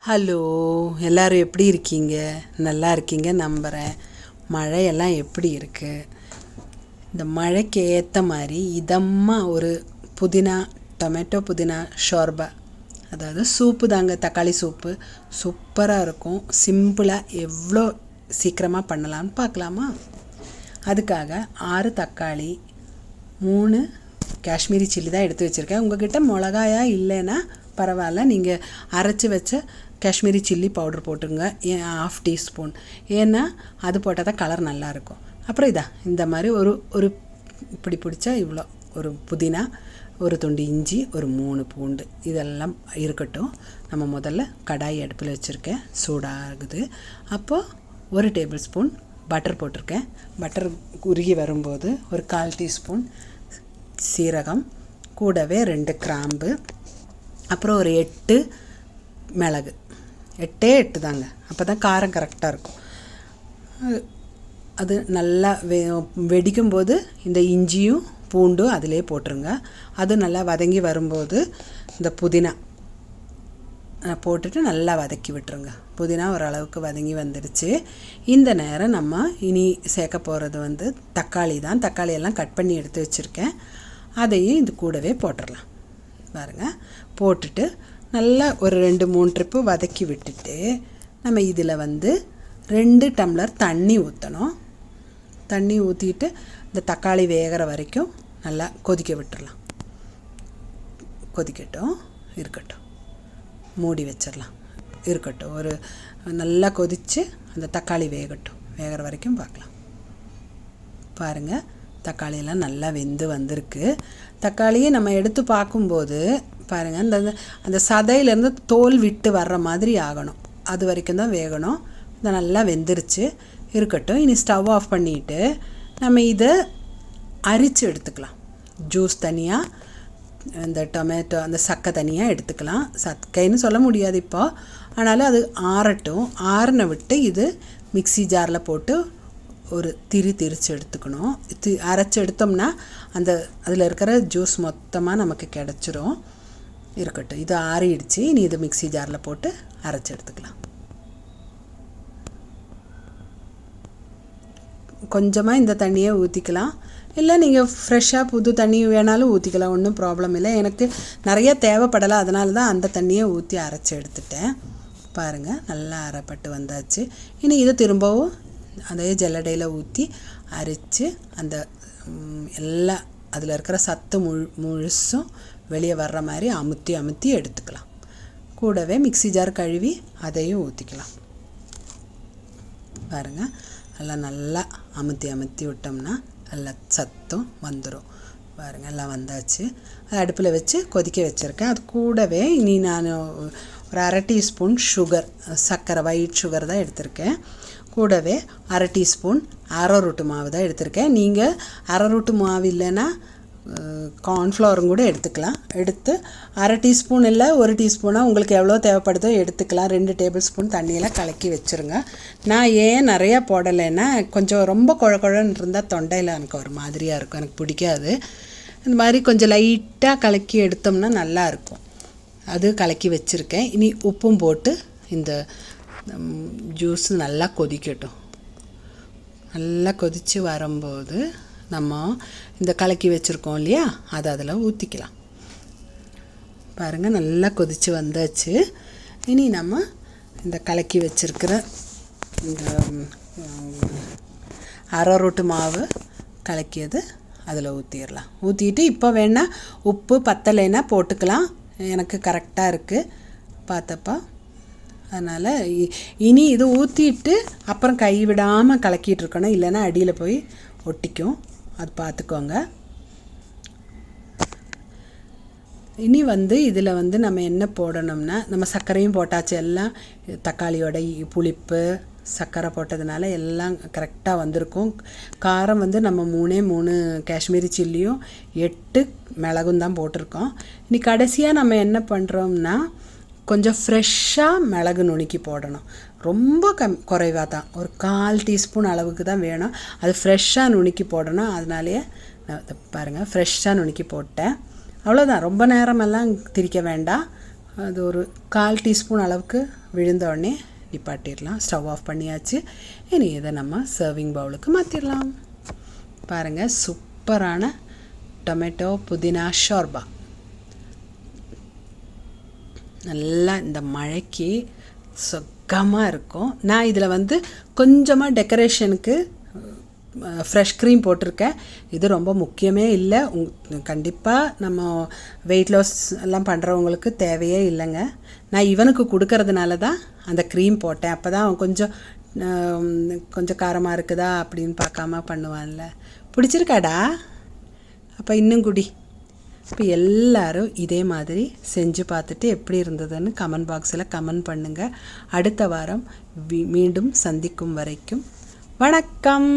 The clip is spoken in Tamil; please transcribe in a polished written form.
ஹலோ, எல்லோரும் எப்படி இருக்கீங்க? நல்லா இருக்கீங்க நம்புகிறேன். மழையெல்லாம் எப்படி இருக்குது? இந்த மழைக்கு ஏற்ற மாதிரி இதமாக ஒரு புதினா, டொமேட்டோ புதினா ஷோர்பா, அதாவது சூப்பு தாங்க, தக்காளி சூப்பு சூப்பராக இருக்கும். சிம்பிளாக எவ்வளோ சீக்கிரமாக பண்ணலான்னு பார்க்கலாமா? அதுக்காக 6 தக்காளி, 3 காஷ்மீரி சில்லி தான் எடுத்து வச்சுருக்கேன். உங்கள்கிட்ட மிளகாயா இல்லைன்னா பரவாயில்ல, நீங்கள் அரைச்சி வச்ச காஷ்மீரி சில்லி பவுடர் போட்டுருங்க, 1/2 டீஸ்பூன். ஏன்னா அது போட்டால் தான் கலர் நல்லாயிருக்கும். அப்புறம் இந்த மாதிரி ஒரு இப்படி பிடிச்சா இவ்வளோ ஒரு புதினா, ஒரு துண்டு இஞ்சி, ஒரு 3 பூண்டு, இதெல்லாம் இருக்கட்டும். நம்ம முதல்ல கடாய் அடுப்பில் வச்சுருக்கேன், சூடாகுது. அப்போது 1 டேபிள் ஸ்பூன் பட்டர் போட்டிருக்கேன். பட்டர் உருகி வரும்போது ஒரு 1/4 டீஸ்பூன் சீரகம், கூடவே 2 கிராம்பு, அப்புறம் ஒரு 8 மிளகு. 8 தாங்க, அப்போ தான் காரம் கரெக்டாக இருக்கும். அது நல்லா வெடிக்கும்போது இந்த இஞ்சியும் பூண்டும் அதிலே போட்டுருங்க. அது நல்லா வதங்கி வரும்போது இந்த புதினா போட்டுட்டு நல்லா வதக்கி விட்டுருங்க. புதினா ஓரளவுக்கு வதங்கி வந்துடுச்சு. இந்த நேரம் நம்ம இனி சேர்க்க போகிறது தக்காளி தான். தக்காளியெல்லாம் கட் பண்ணி எடுத்து வச்சுருக்கேன். அதையும் இது கூடவே போட்டுடலாம். பாருங்கள், போட்டுட்டு நல்லா ஒரு 2-3 ட்ரிப்பு வதக்கி விட்டுட்டு நம்ம இதில் 2 டம்ளர் தண்ணி ஊற்றணும். தண்ணி ஊற்றிட்டு இந்த தக்காளி வேகிற வரைக்கும் நல்லா கொதிக்க விட்டுடலாம். கொதிக்கட்டும், இருக்கட்டும், மூடி வச்சிடலாம். இருக்கட்டும், ஒரு நல்லா கொதித்து அந்த தக்காளி வேகிற வரைக்கும் பார்க்கலாம். பாருங்கள், தக்காளியெல்லாம் நல்லா வெந்து வந்திருக்கு. தக்காளியை நம்ம எடுத்து பார்க்கும்போது பாருங்கள், அந்த சதையிலேருந்து தோல் விட்டு வர்ற மாதிரி ஆகணும். அது வரைக்கும் தான் வேகணும். இது நல்லா வெந்துருச்சு. இருக்கட்டும், இனி ஸ்டவ் ஆஃப் பண்ணிவிட்டு நம்ம இதை அரித்து எடுத்துக்கலாம். ஜூஸ் தனியாக, இந்த டொமேட்டோ அந்த சக்கை தனியாக எடுத்துக்கலாம். சக்கைன்னு சொல்ல முடியாது இப்போ, ஆனாலும் அது ஆறட்டும். ஆறின விட்டு இது மிக்ஸி ஜாரில் போட்டு ஒரு திரிச்சு எடுத்துக்கணும். அரைச்சி எடுத்தோம்னா அதில் இருக்கிற ஜூஸ் மொத்தமாக நமக்கு கிடச்சிரும். இருக்கட்டும், இது ஆறிடுச்சு. இனி இது மிக்ஸி ஜாரில் போட்டு அரைச்சி எடுத்துக்கலாம். கொஞ்சமாக இந்த தண்ணியை ஊற்றிக்கலாம், இல்லை நீங்கள் ஃப்ரெஷ்ஷாக புது தண்ணி வேணாலும் ஊற்றிக்கலாம், ஒன்றும் ப்ராப்ளம் இல்லை. எனக்கு நிறைய தேவைப்படலை, அதனால தான் அந்த தண்ணியை ஊற்றி அரைச்சி எடுத்துட்டேன். பாருங்கள், நல்லா அரைப்பட்டு வந்தாச்சு. இனி இதை திரும்பவும் அதே ஜல்லடையில் ஊற்றி அரைச்சி அந்த எல்லா அதில் இருக்கிற சத்து முழுசும் வெளியே வர்ற மாதிரி அமுத்தி எடுத்துக்கலாம். கூடவே மிக்ஸி ஜார் கழுவி அதையும் ஊற்றிக்கலாம். பாருங்கள், நல்லா அமுத்தி விட்டோம்னா நல்லா சத்தும் வந்துடும். பாருங்கள், எல்லாம் வந்தாச்சு. அது அடுப்பில் வச்சு கொதிக்க வச்சுருக்கேன். அது கூடவே இனி நான் ஒரு 1/2 டீஸ்பூன் சர்க்கரை ஒயிட் சுகர் தான் எடுத்திருக்கேன். கூடவே 1/2 டீஸ்பூன் அரரோட்டு மாவு தான் எடுத்திருக்கேன். நீங்கள் அரரோட்டு மாவு இல்லைன்னா கார்ன்ஃப்ளவரும் கூட எடுத்துக்கலாம். எடுத்து 1/2 டீஸ்பூன் இல்லை 1 டீஸ்பூனாக உங்களுக்கு எவ்வளோ தேவைப்படுதோ எடுத்துக்கலாம். 2 டேபிள் ஸ்பூன் தண்ணியெல்லாம் கலக்கி வச்சுருங்க. நான் ஏன் நிறையா போடலைன்னா, கொஞ்சம் ரொம்ப குழன்னு இருந்தால் தொண்டையில் எனக்கு ஒரு மாதிரியாக இருக்கும், எனக்கு பிடிக்காது. இந்த மாதிரி கொஞ்சம் லைட்டாக கலக்கி எடுத்தோம்னா நல்லாயிருக்கும். அது கலக்கி வச்சுருக்கேன். இனி உப்பும் போட்டு இந்த ஜூஸ் நல்லா கொதிக்கட்டும். நல்லா கொதித்து வரும்போது நம்ம இந்த கலக்கி வச்சுருக்கோம் இல்லையா, அதை அதில் ஊற்றிக்கலாம். பாருங்கள், நல்லா கொதித்து வந்தாச்சு. இனி நம்ம இந்த கலக்கி வச்சுருக்கிற இந்த அரரோட்டு மாவு கலக்கியது அதில் ஊற்றிடலாம். ஊற்றிட்டு இப்போ வேணால் உப்பு பத்தலைன்னா போட்டுக்கலாம். எனக்கு கரெக்டாக இருக்குது பார்த்தப்பா. அதனால் இனி இது ஊற்றிட்டு அப்புறம் கை விடாமல் கலக்கிட்டு இருக்கணும், இல்லைன்னா அடியில் போய் ஒட்டிக்கும். அது பார்த்துக்கோங்க. இனி இதில் நம்ம என்ன போடணும்னா, நம்ம சர்க்கரையும் போட்டாச்சு. எல்லாம் தக்காளியோட புளிப்பு சர்க்கரை போட்டதுனால எல்லாம் கரெக்டாக வந்திருக்கும். காரம் நம்ம 3 காஷ்மீரி சில்லியும் 8 மிளகும் தான் போட்டிருக்கோம். இனி கடைசியாக நம்ம என்ன பண்ணுறோம்னா, கொஞ்சம் ஃப்ரெஷ்ஷாக மிளகு நுணுக்கி போடணும். ரொம்ப குறைவாக தான், ஒரு 1/4 டீஸ்பூன் அளவுக்கு தான் வேணும். அது ஃப்ரெஷ்ஷாக நுணுக்கி போடணும். அதனாலேயே பாருங்கள், ஃப்ரெஷ்ஷாக நுணுக்கி போட்டேன். அவ்வளோதான், ரொம்ப நேரமெல்லாம் திரிக்க வேண்டாம். அது ஒரு 1/4 டீஸ்பூன் அளவுக்கு விழுந்த உடனே நிப்பாட்டிடலாம். ஸ்டவ் ஆஃப் பண்ணியாச்சு. இனி இதை நம்ம சர்விங் பவுலுக்கு மாற்றிடலாம். பாருங்கள், சூப்பரான டொமேட்டோ புதினா ஷோர்பா. நல்லா இந்த மழைக்கு சுகமாக இருக்கும். நான் இதில் கொஞ்சமாக டெக்கரேஷனுக்கு ஃப்ரெஷ் க்ரீம் போட்டிருக்கேன். இது ரொம்ப முக்கியமே இல்லை. கண்டிப்பாக நம்ம வெயிட் லாஸ் எல்லாம் பண்ணுறவங்களுக்கு தேவையே இல்லைங்க. நான் இவனுக்கு கொடுக்கறதுனால தான் அந்த க்ரீம் போட்டேன். அப்போ தான் அவன் கொஞ்சம் காரமாக இருக்குதா அப்படின்னு பார்க்காம பண்ணுவான்ல. பிடிச்சிருக்காடா? அப்போ இன்னும் குடி. இப்போ எல்லோரும் இதே மாதிரி செஞ்சு பார்த்துட்டு எப்படி இருந்ததுன்னு கமெண்ட் பாக்ஸில் கமெண்ட் பண்ணுங்கள். அடுத்த வாரம் மீண்டும் சந்திக்கும் வரைக்கும் வணக்கம்.